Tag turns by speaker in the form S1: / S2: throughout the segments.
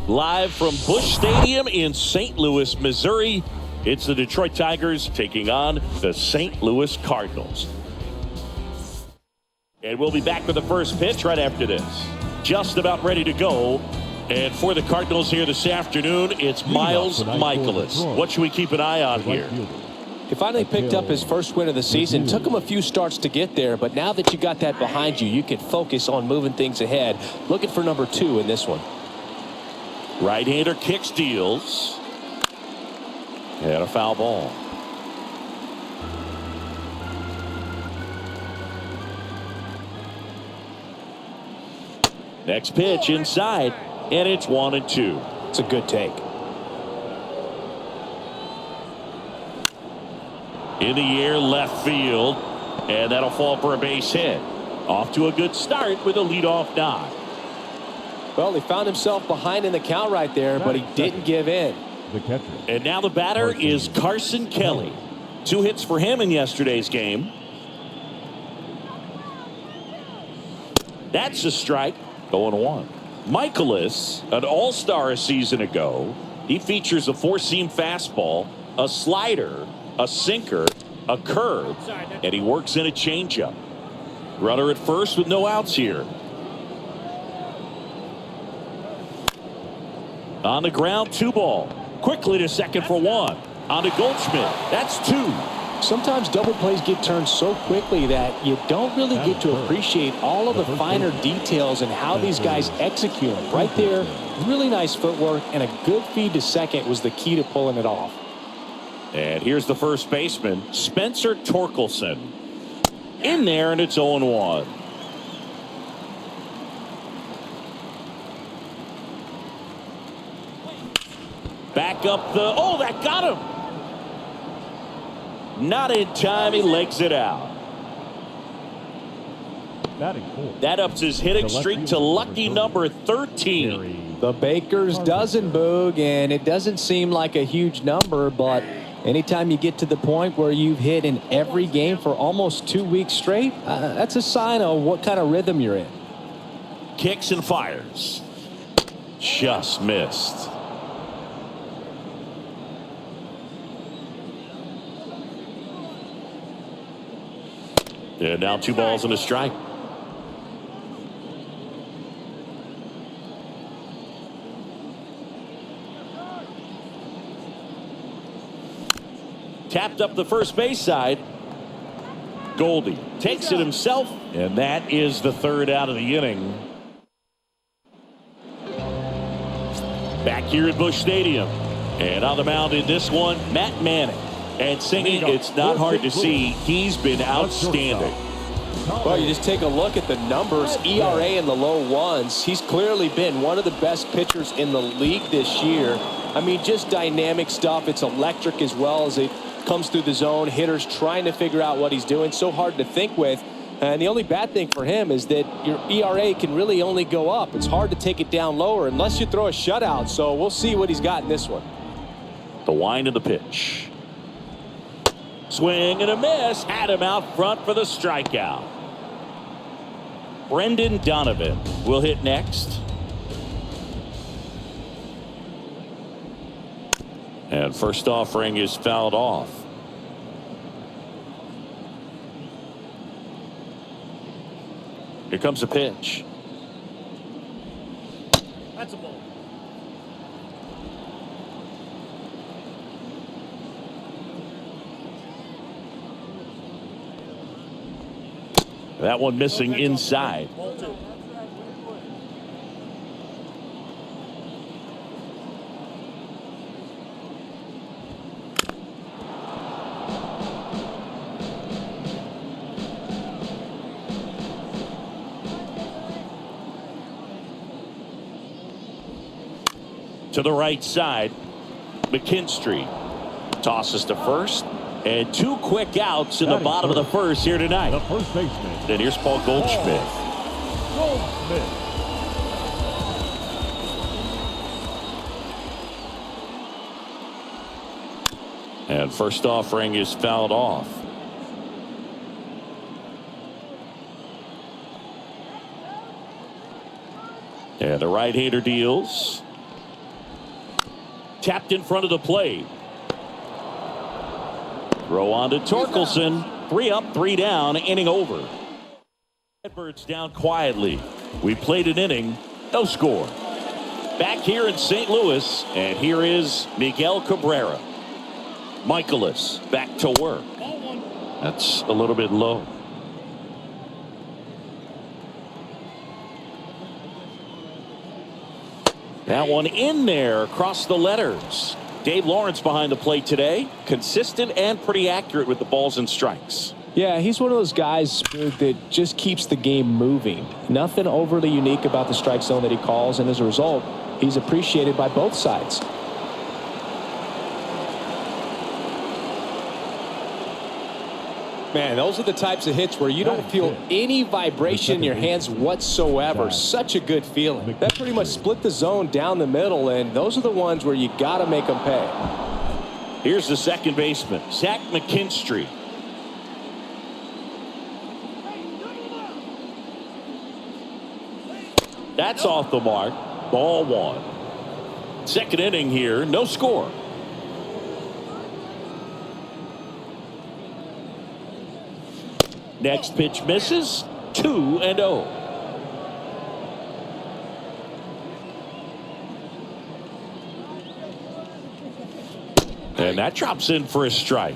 S1: Live from Busch Stadium in St. Louis, Missouri, it's the Detroit Tigers taking on the St. Louis Cardinals. And we'll be back with the first pitch right after this. Just about ready to go. And for the Cardinals here this afternoon, it's Miles Mikolas. What should we keep an eye on here?
S2: He finally picked up his first win of the season. Took him a few starts to get there, but now that you got that behind you, you can focus on moving things ahead. Looking for number 2 in this one.
S1: Right-hander kicks, deals. And a foul ball. Next pitch inside, and it's 1-2.
S2: It's a good take.
S1: In the air, left field, and that'll fall for a base hit. Off to a good start with a leadoff knock.
S2: Well, he found himself behind in the count right there, but he didn't give in.
S1: And now the batter is Carson Kelly. 2 hits for him in yesterday's game. That's a strike. 0-1. Mikolas, an all-star a season ago. He features a 4-seam fastball, a slider, a sinker, a curve, and he works in a changeup. Runner at first with no outs here. On the ground, 2 ball. Quickly to second for 1. On to Goldschmidt. That's 2.
S2: Sometimes double plays get turned so quickly that you don't really get to appreciate all of the finer details and how these guys execute them. Right there, really nice footwork, and a good feed to second was the key to pulling it off.
S1: And here's the first baseman, Spencer Torkelson. In there, and it's 0-1. Back up the, oh, that got him. Not in time, he legs it out. That ups his hitting streak to lucky number 13.
S2: The Baker's dozen, Boog, and it doesn't seem like a huge number, but anytime you get to the point where you've hit in every game for almost 2 weeks straight, that's a sign of what kind of rhythm you're in.
S1: Kicks and fires. Just missed. And now 2 balls and a strike. Tapped up the first base side. Goldie takes it himself, and that is the 3rd out of the inning. Back here at Busch Stadium, and on the mound in this one, Matt Manning. And singing, it's not hard to see, he's been outstanding.
S2: Well, you just take a look at the numbers, ERA in the low 1s. He's clearly been one of the best pitchers in the league this year. I mean, just dynamic stuff. It's electric as well as it comes through the zone. Hitters trying to figure out what he's doing. So hard to think with. And the only bad thing for him is that your ERA can really only go up. It's hard to take it down lower unless you throw a shutout. So we'll see what he's got in this one.
S1: The wind of the pitch. Swing and a miss. Had him out front for the strikeout. Brendan Donovan will hit next. And first offering is fouled off. Here comes a pitch. That's a ball. That one missing inside. To the right side, McKinstry tosses to first. And 2 quick outs in the bottom of the first here tonight.
S3: The first baseman.
S1: And here's Paul Goldschmidt. And first offering is fouled off. And the right-hander deals. tapped in front of the plate. Throw on to Torkelson. 3 up, 3 down, inning over. Redbirds down quietly. We played an inning, no score. Back here in St. Louis, and here is Miguel Cabrera. Michaelis back to work. That's a little bit low. That one in there across the letters. Dave Lawrence behind the plate today. Consistent and pretty accurate with the balls and strikes.
S2: Yeah, he's one of those guys that just keeps the game moving. Nothing overly unique about the strike zone that he calls, and as a result, he's appreciated by both sides. Man, those are the types of hits where you don't feel any vibration in your hands whatsoever. Such a good feeling. That pretty much split the zone down the middle, and those are the ones where you got to make them pay.
S1: Here's the second baseman, Zach McKinstry. That's off the mark. Ball 1. Second inning here, no score. Next pitch misses. 2-0. And that drops in for a strike.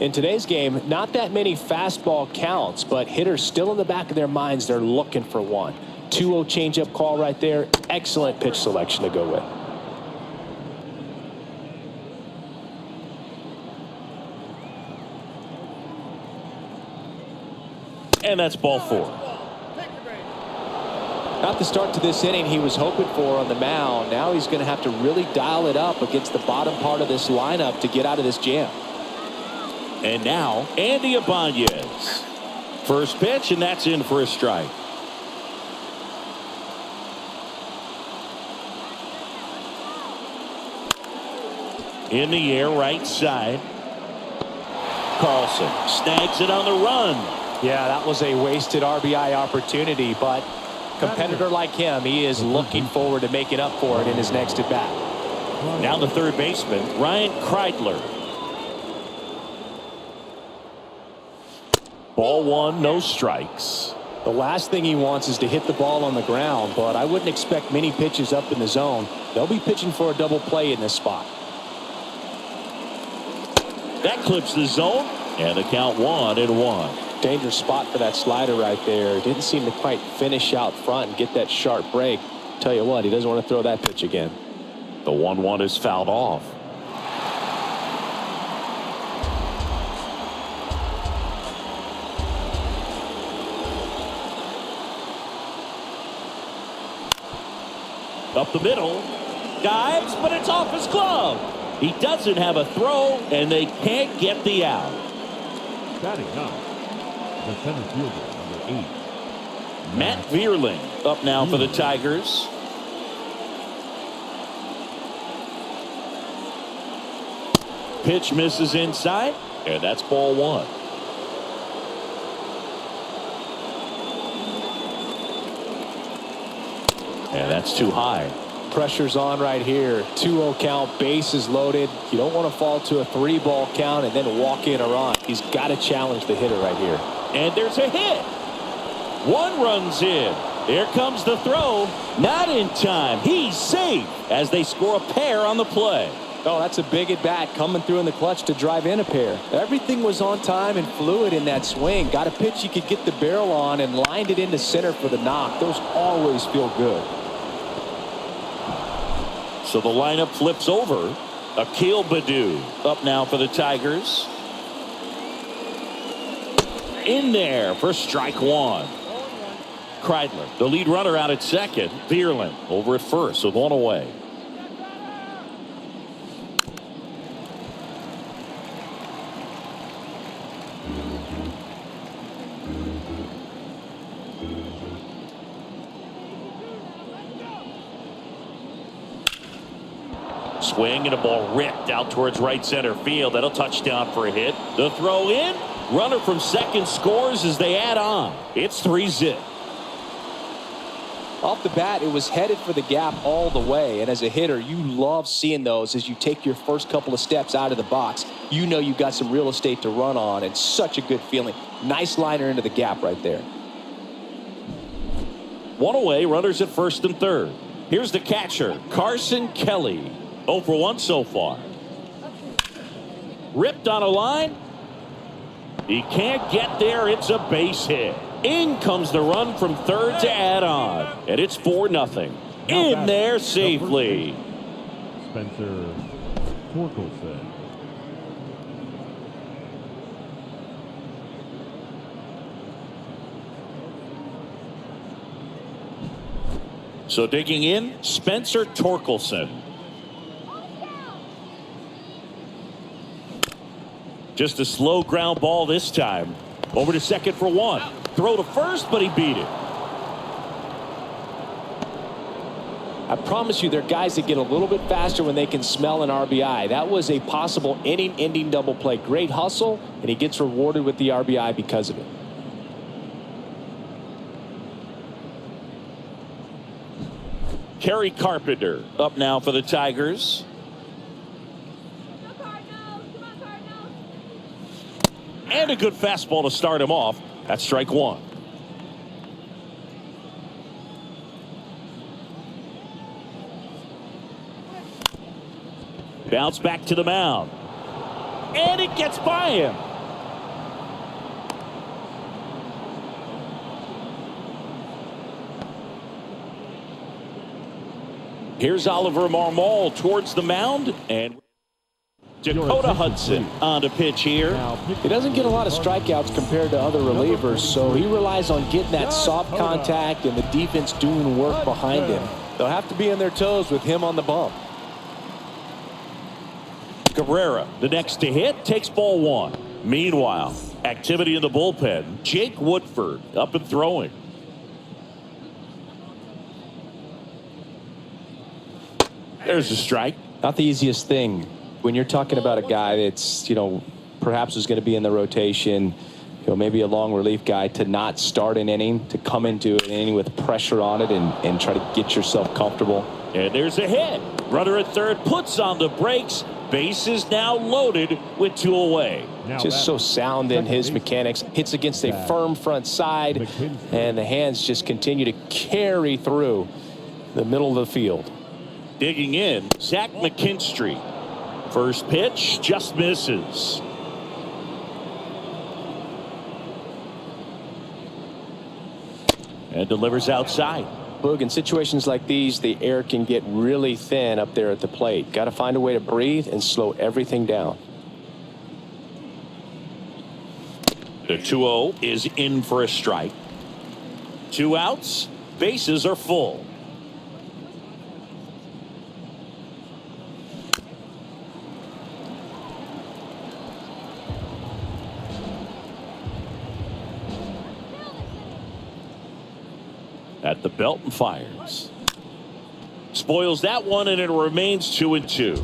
S2: In today's game, not that many fastball counts, but hitters still in the back of their minds, they're looking for one. 2-0 changeup call right there. Excellent pitch selection to go with.
S1: And that's ball 4.
S2: Not the start to this inning he was hoping for on the mound. Now he's going to have to really dial it up against the bottom part of this lineup to get out of this jam.
S1: And now Andy Ibanez. First pitch, and that's in for a strike. In the air, right side. Carlson snags it on the run.
S2: Yeah, that was a wasted RBI opportunity, but competitor like him, he is looking forward to making up for it in his next at-bat.
S1: Now the third baseman, Ryan Kreidler. Ball 1, no strikes.
S2: The last thing he wants is to hit the ball on the ground, but I wouldn't expect many pitches up in the zone. They'll be pitching for a double play in this spot.
S1: That clips the zone, and the count 1-1.
S2: Dangerous spot for that slider right there. Didn't seem to quite finish out front and get that sharp break. Tell you what, he doesn't want to throw that pitch again.
S1: The 1-1 is fouled off. Up the middle, dives, but it's off his glove. He doesn't have a throw, and they can't get the out.
S3: Batting up, the center fielder, number 8.
S1: Matt Vierling up now for the Tigers. Pitch misses inside, and that's ball 1. And that's too high.
S2: Pressure's on right here. 2-0 count, bases loaded. You don't want to fall to a 3-ball count and then walk in a run. He's got to challenge the hitter right here.
S1: And there's a hit. 1 runs in. Here comes the throw. Not in time. He's safe as they score a pair on the play.
S2: Oh, that's a big at bat coming through in the clutch to drive in a pair. Everything was on time and fluid in that swing. Got a pitch you could get the barrel on and lined it into center for the knock. Those always feel good.
S1: So the lineup flips over. Akil Baddoo up now for the Tigers. In there for strike 1. Kreidler, the lead runner, out at second. Vierling over at first with 1 away. Swing and a ball ripped out towards right center field. That'll touchdown for a hit. The throw in. Runner from second scores as they add on. It's 3-zip.
S2: Off the bat, it was headed for the gap all the way. And as a hitter, you love seeing those as you take your first couple of steps out of the box. You know you've got some real estate to run on, and such a good feeling. Nice liner into the gap right there.
S1: One away, runners at first and third. Here's the catcher, Carson Kelly. 0 for 1 so far. Ripped on a line. He can't get there. It's a base hit. In comes the run from third to add on. And it's 4-0. In there safely.
S3: Spencer Torkelson.
S1: So digging in, Spencer Torkelson. Just a slow ground ball this time. Over to second for 1. Throw to first, but he beat it.
S2: I promise you, there are guys that get a little bit faster when they can smell an RBI. That was a possible inning-ending double play. Great hustle, and he gets rewarded with the RBI because of it.
S1: Kerry Carpenter up now for the Tigers. And a good fastball to start him off. That's strike 1. Bounce back to the mound. And it gets by him. Here's Oliver Marmol towards the mound. And Dakota Hudson on the pitch here.
S2: He doesn't get a lot of strikeouts compared to other relievers, so he relies on getting that soft contact and the defense doing work behind him. They'll have to be on their toes with him on the bump.
S1: Cabrera, the next to hit, takes ball 1. Meanwhile, activity in the bullpen. Jake Woodford up and throwing. There's a strike.
S2: Not the easiest thing when you're talking about a guy that's, perhaps is going to be in the rotation, maybe a long relief guy, to not start an inning, to come into an inning with pressure on it and try to get yourself comfortable.
S1: And there's a hit. Runner at third puts on the brakes. Base is now loaded with 2 away.
S2: Just so sound in his mechanics. Hits against a firm front side, and the hands just continue to carry through the middle of the field.
S1: Digging in, Zach McKinstry. First pitch just misses. And delivers outside.
S2: Boog, in situations like these, the air can get really thin up there at the plate. Got to find a way to breathe and slow everything down.
S1: The 2-0 is in for a strike. 2 outs, bases are full. At the belt and fires. Spoils that one, and it remains 2-2.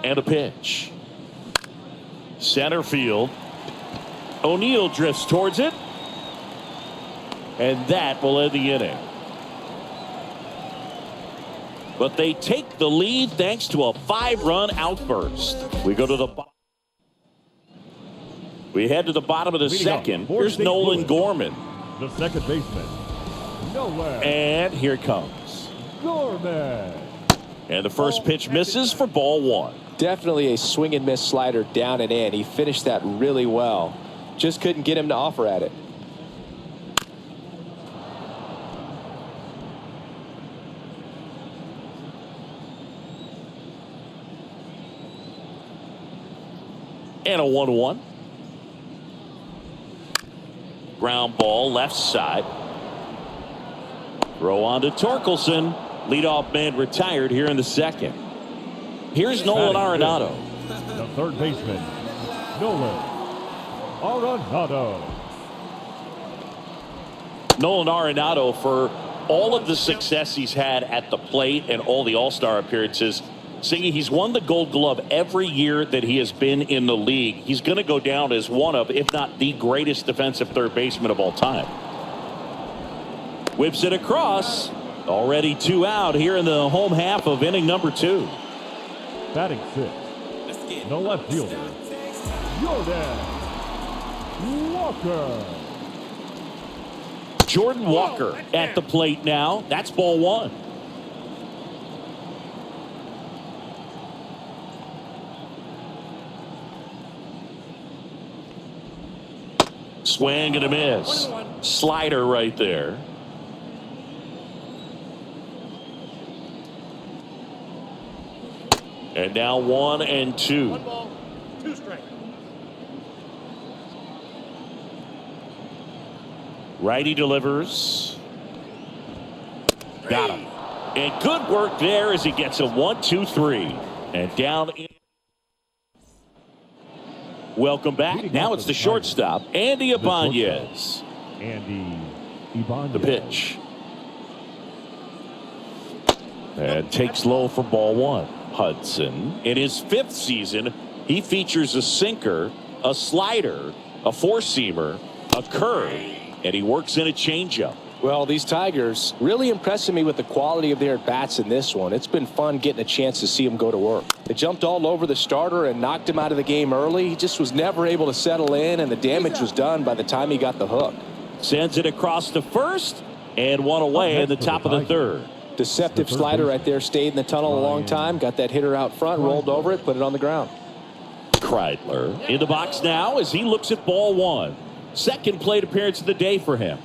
S1: And a pitch. Center field. O'Neill drifts towards it. And that will end the inning. But they take the lead thanks to a 5-run outburst. We go to the bottom. We head to the bottom of the second. Here's Nolan Gorman.
S3: The second baseman. Nowhere.
S1: And here comes
S3: Gorman.
S1: And the first pitch misses for ball 1.
S2: Definitely a swing and miss slider down and in. He finished that really well. Just couldn't get him to offer at it.
S1: And a 1-1. Ground ball left side. Throw on to Torkelson. Leadoff man retired here in the second. Here's Nolan Arenado.
S3: The third baseman, Nolan Arenado.
S1: Nolan Arenado, for all of the success he's had at the plate and all the All-Star appearances, See, he's won the Gold Glove every year that he has been in the league. He's going to go down as one of, if not the greatest defensive third baseman of all time. Whips it across. Already 2 out here in the home half of inning number 2.
S3: Batting 6. The left fielder, Jordan Walker.
S1: Jordan Walker at the plate now. That's ball 1. Swing and a miss. Slider right there. And now 1 and 2.
S4: 1 ball, 2 strikes.
S1: Righty delivers. Got him. And good work there as he gets a 1-2-3. And down in. Welcome back. Now it's the shortstop, Andy Ibanez.
S3: Andy Ibanez.
S1: The pitch. And takes low for ball 1. Hudson, in his 5th season, he features a sinker, a slider, a 4-seamer, a curve, and he works in a changeup.
S2: Well, these Tigers really impressing me with the quality of their at-bats in this one. It's been fun getting a chance to see them go to work. They jumped all over the starter and knocked him out of the game early. He just was never able to settle in, and the damage was done by the time he got the hook.
S1: Sends it across to first, and 1 away in the top of the 3rd.
S2: Deceptive slider right there. Stayed in the tunnel a long time. Got that hitter out front, rolled over it, put it on the ground.
S1: Kreidler in the box now as he looks at ball 1. Second plate appearance of the day for him.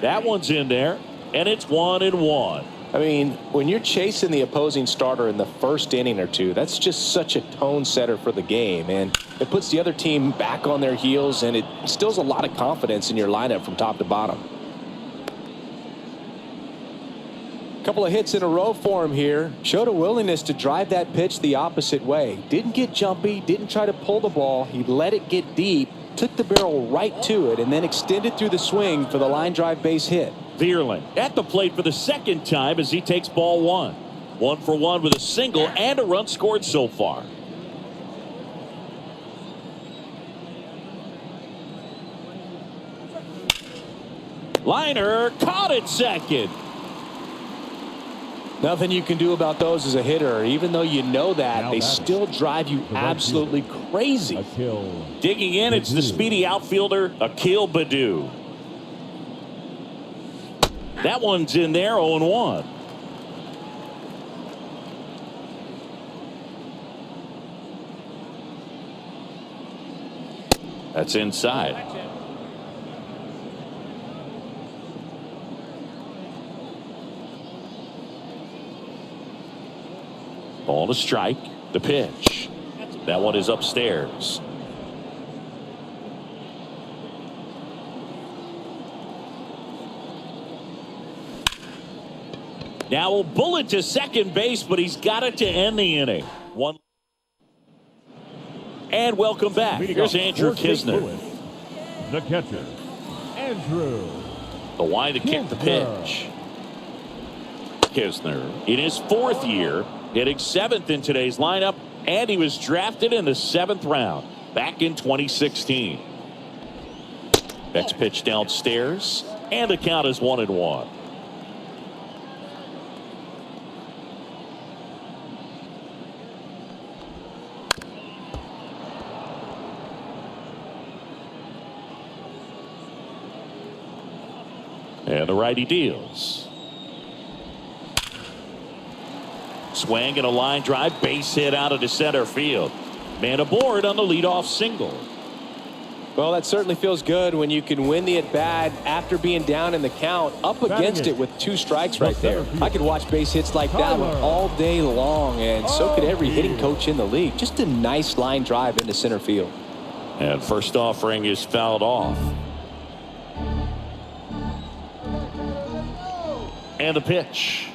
S1: That one's in there, and it's 1-1.
S2: I mean, when you're chasing the opposing starter in the first inning or two, that's just such a tone setter for the game, and it puts the other team back on their heels, and it instills a lot of confidence in your lineup from top to bottom. Couple of hits in a row for him here. Showed a willingness to drive that pitch the opposite way. Didn't get jumpy, didn't try to pull the ball. He let it get deep, took the barrel right to it, and then extended through the swing for the line drive base hit.
S1: Vierling at the plate for the second time as he takes ball 1. 1 for 1 with a single and a run scored so far. Liner caught at second.
S2: Nothing you can do about those as a hitter. Even though you know that, they still drive you absolutely crazy.
S1: Digging in, it's the speedy outfielder, Akil Baddoo. That one's in there, 0-1. That's inside. Ball to strike. The pitch. That one is upstairs. Now a bullet to second base, but he's got it to end the inning. 1. And welcome back. Here's Andrew Kisner.
S3: The catcher, Andrew.
S1: The wind to kick the pitch. Kisner in his 4th year, hitting 7th in today's lineup, and he was drafted in the 7th round back in 2016. Next pitch downstairs, and the count is 1-1. And the righty deals. Swing and a line drive, base hit out of the center field. Man aboard on the leadoff single.
S2: Well, that certainly feels good when you can win the at-bat after being down in the count, up against it with 2 strikes right there. I could watch base hits like that one all day long, and so could every hitting coach in the league. Just a nice line drive into center field.
S1: And first offering is fouled off. And the pitch.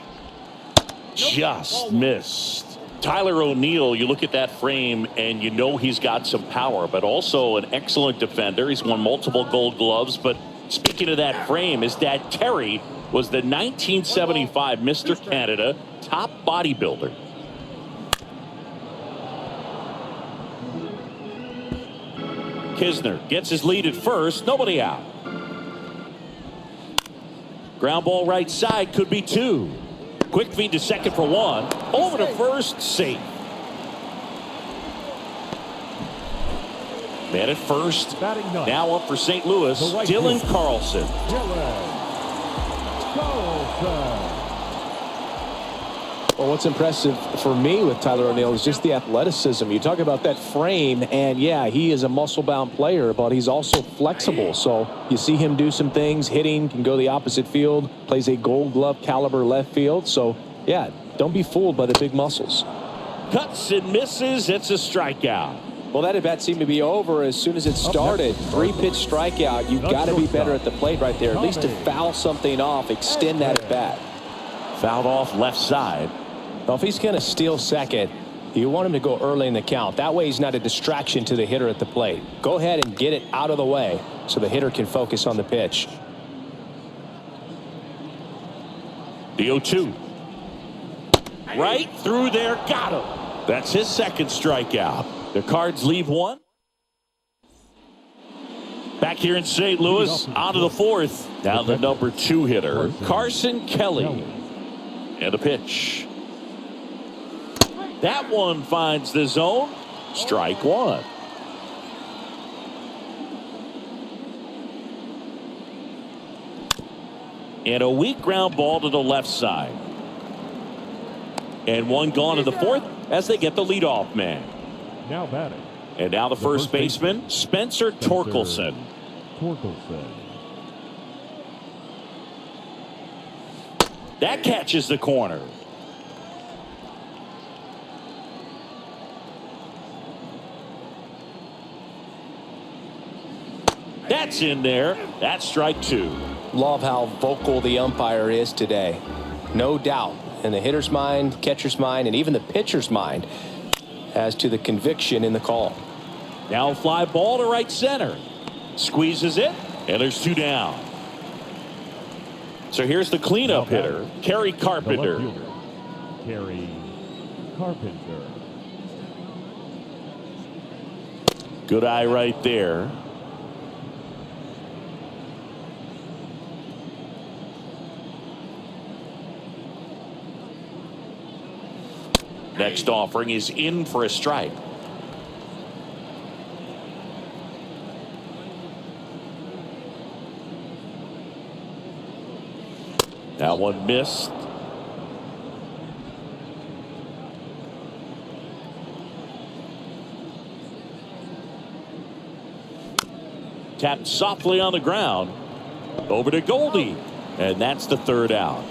S1: Just missed. Tyler O'Neill, you look at that frame and you know he's got some power, but also an excellent defender. He's won multiple Gold Gloves. But speaking of that frame, his dad Terry was the 1975 Mr. Canada top bodybuilder. Kisner gets his lead at first. Nobody out. Ground ball right side, could be two. Quick feed to second for one. Over to first, safe. Man at first. Now up for St. Louis, Dylan Carlson.
S2: Well, what's impressive for me with Tyler O'Neill is just the athleticism. You talk about that frame, and yeah, he is a muscle-bound player, but he's also flexible. So you see him do some things, hitting, can go the opposite field, plays a Gold Glove caliber left field. So, yeah, don't be fooled by the big muscles.
S1: Cuts and misses. It's a strikeout.
S2: Well, that at-bat seemed to be over as soon as it started. 3-pitch strikeout. You've got to be better at the plate right there, at least to foul something off, extend that at-bat.
S1: Fouled off left side.
S2: Well, if he's going to steal second, you want him to go early in the count. That way he's not a distraction to the hitter at the plate. Go ahead and get it out of the way so the hitter can focus on the pitch.
S1: The 0-2. Right through there. Got him. That's his second strikeout. The Cards leave one. Back here in St. Louis, on to the fourth. Now the number 2 hitter, Carson Kelly. And a pitch. That one finds the zone. Strike one. And a weak ground ball to the left side. And one gone to the fourth as they get the leadoff man.
S3: Now batting.
S1: And now the first baseman, Spencer Torkelson. That catches the corner. That's in there. That's strike 2.
S2: Love how vocal the umpire is today. No doubt in the hitter's mind, catcher's mind, and even the pitcher's mind as to the conviction in the call.
S1: Now a fly ball to right center. Squeezes it, and there's 2 down. So here's the cleanup hitter, Kerry Carpenter.
S3: Kerry Carpenter.
S1: Good eye right there. Next offering is in for a strike. That one missed. Tapped softly on the ground. Over to Goldie. And that's the 3rd out.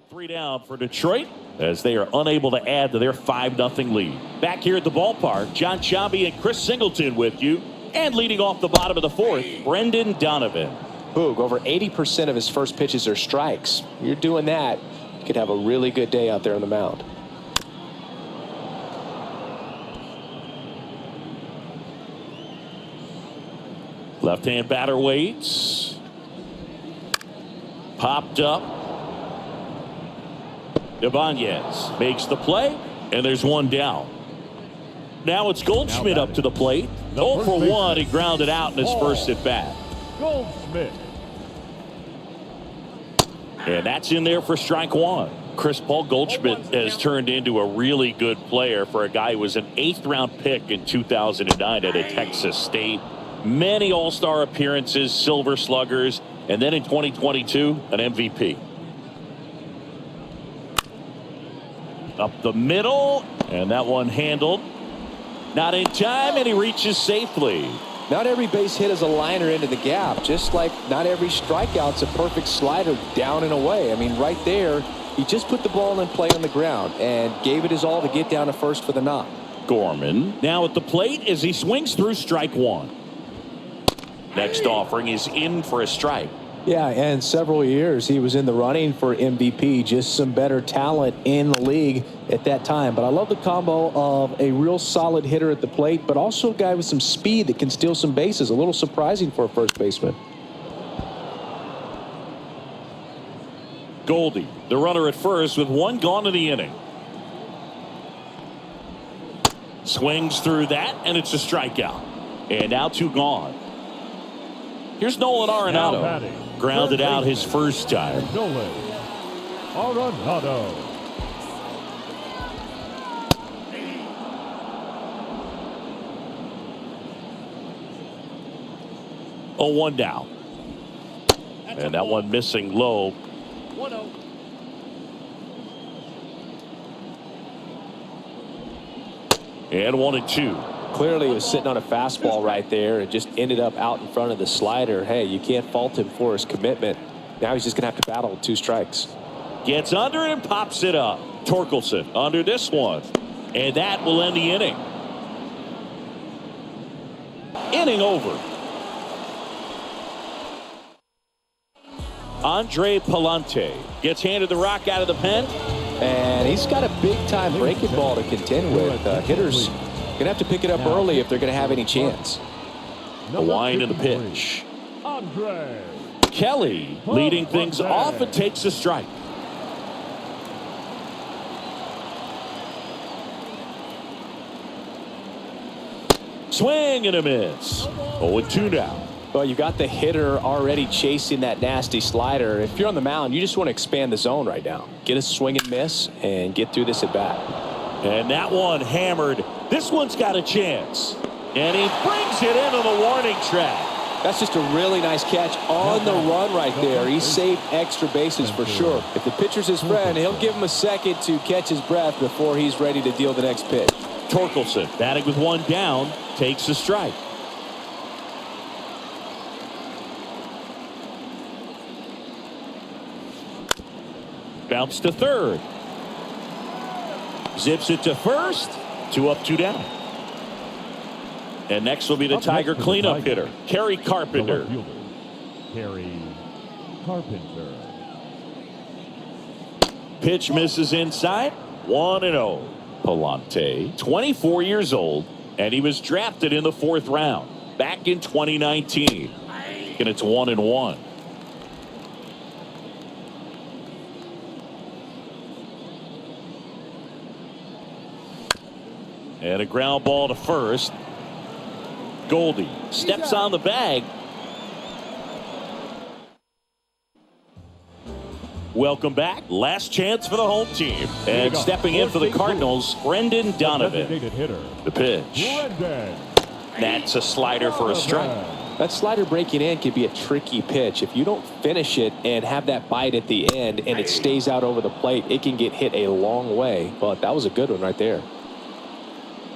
S1: 3 down for Detroit as they are unable to add to their 5-0 lead. Back here at the ballpark, John Sciambi and Chris Singleton with you. And leading off the bottom of the 4th, Brendan Donovan.
S2: Boog, over 80% of his first pitches are strikes. You're doing that, you could have a really good day out there on the mound.
S1: Left-hand batter waits. Popped up. Ibanez makes the play, and there's 1 down. Now it's Goldschmidt up to the plate. 0 for 1. He grounded out in his first at bat.
S3: Goldschmidt.
S1: And that's in there for strike 1. Chris Paul Goldschmidt has turned into a really good player for a guy who was an 8th-round pick in 2009 at a Texas State. Many All-Star appearances, Silver Sluggers, and then in 2022, an MVP. Up the middle, and that one handled. Not in time, and he reaches safely.
S2: Not every base hit is a liner into the gap, just like not every strikeout's a perfect slider down and away. I mean, right there, he just put the ball in play on the ground and gave it his all to get down to first for the knock.
S1: Gorman now at the plate as he swings through strike 1. Next offering is in for a strike.
S2: Yeah, and several years he was in the running for MVP. Just some better talent in the league at that time. But I love the combo of a real solid hitter at the plate, but also a guy with some speed that can steal some bases. A little surprising for a first baseman.
S1: Goldie, the runner at first with one gone in the inning. Swings through that, and it's a strikeout. And now 2 gone. Here's Nolan Arenado. Grounded out his first time.
S3: Nolan Arenado.
S1: Oh, 1 down. And that one missing low.
S2: 1-0.
S1: And 1-2.
S2: Clearly he was sitting on a fastball right there and just ended up out in front of the slider. Hey, you can't fault him for his commitment. Now he's just going to have to battle with 2 strikes.
S1: Gets under it and pops it up. Torkelson under this one. And that will end the inning. Inning over. Andre Palante gets handed the rock out of the pen.
S2: And he's got a big-time breaking ball to contend with. Hitters going to have to pick it up early if they're going to have any chance.
S1: A wind in the pitch.
S3: Andre
S1: Kelly leading things off and takes a strike. Swing and a miss. 0-2 now.
S2: Well, you got the hitter already chasing that nasty slider. If you're on the mound, you just want to expand the zone right now. Get a swing and miss and get through this at bat.
S1: And that one hammered. This one's got a chance. And he brings it into the warning track.
S2: That's just a really nice catch on the run right there. He saved extra bases for sure. If the pitcher's his friend, he'll give him a second to catch his breath before he's ready to deal the next pitch.
S1: Torkelson batting with 1 down takes a strike. Bounce to third. Zips it to first. 2 up, 2 down. And next will be the Tiger cleanup hitter, Kerry Carpenter.
S3: Kerry Carpenter.
S1: Pitch misses inside. 1-0. Palante, 24 years old, and he was drafted in the 4th round back in 2019. And it's 1-1. And a ground ball to first. Goldie steps on the bag. Welcome back. Last chance for the home team. And stepping in for the Cardinals, Brendan Donovan. The pitch. That's a slider for a strike.
S2: That slider breaking in can be a tricky pitch. If you don't finish it and have that bite at the end and it stays out over the plate, it can get hit a long way. But that was a good one right there.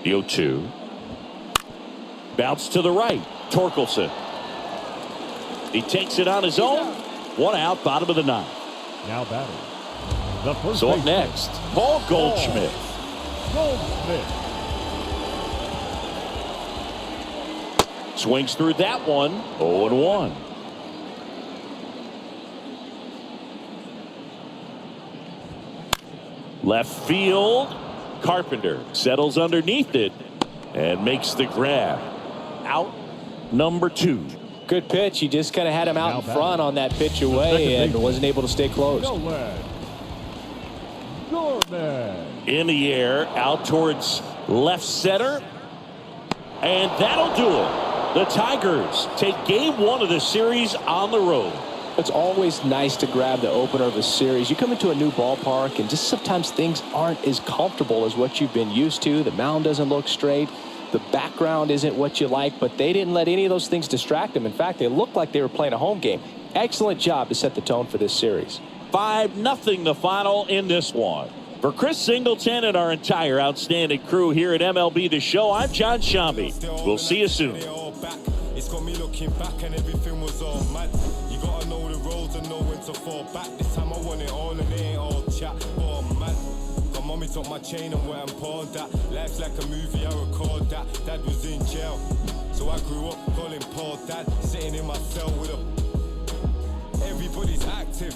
S1: The 0-2. Bounce to the right. Torkelson. He takes it on his own. 1 out, bottom of the 9th.
S3: Now batting. The first
S1: so up next, Paul Goldschmidt. Swings through that one. 0-1. Left field. Carpenter settles underneath it and makes the grab. Out number 2.
S2: Good pitch. He just kind of had him out in front on that pitch away and wasn't able to stay close.
S1: In the air, out towards left center. And that'll do it. The Tigers take game 1 of the series on the road.
S2: It's always nice to grab the opener of a series. You come into a new ballpark and just sometimes things aren't as comfortable as what you've been used to. The mound doesn't look straight. The background isn't what you like, but they didn't let any of those things distract them. In fact, they looked like they were playing a home game. Excellent job to set the tone for this series.
S1: 5-0 the final in this one. For Chris Singleton and our entire outstanding crew here at MLB The Show, I'm John Shambi. We'll see you soon.
S4: It's got me looking back and everything was all mad. You gotta know the roads and know when to fall back. This time I want it all and it ain't all chat. Oh man, my mommy took my chain and went and poured that. Life's like a movie, I record that. Dad was in jail, so I grew up calling Paul Dad. Sitting in my cell with a... Everybody's active.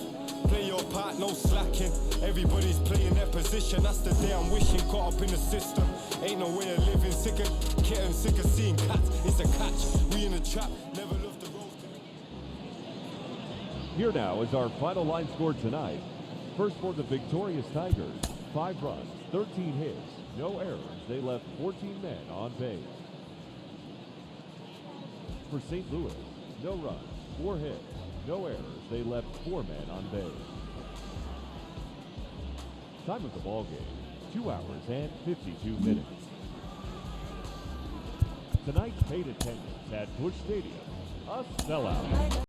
S4: Play your part, no slacking. Everybody's playing their position. That's the day I'm wishing. Caught up in the system. Ain't no way of living. Sick of kitten, sick of seeing cats. It's a catch. We in a trap. Never loved the road.
S3: Here now is our final line score tonight. First for the victorious Tigers, 5 runs, 13 hits, no errors. They left 14 men on base. For St. Louis, no runs, 4 hits, no errors. They left 4 men on base. Time of the ball game, 2 hours and 52 minutes. Tonight's paid attendance at Busch Stadium, a sellout.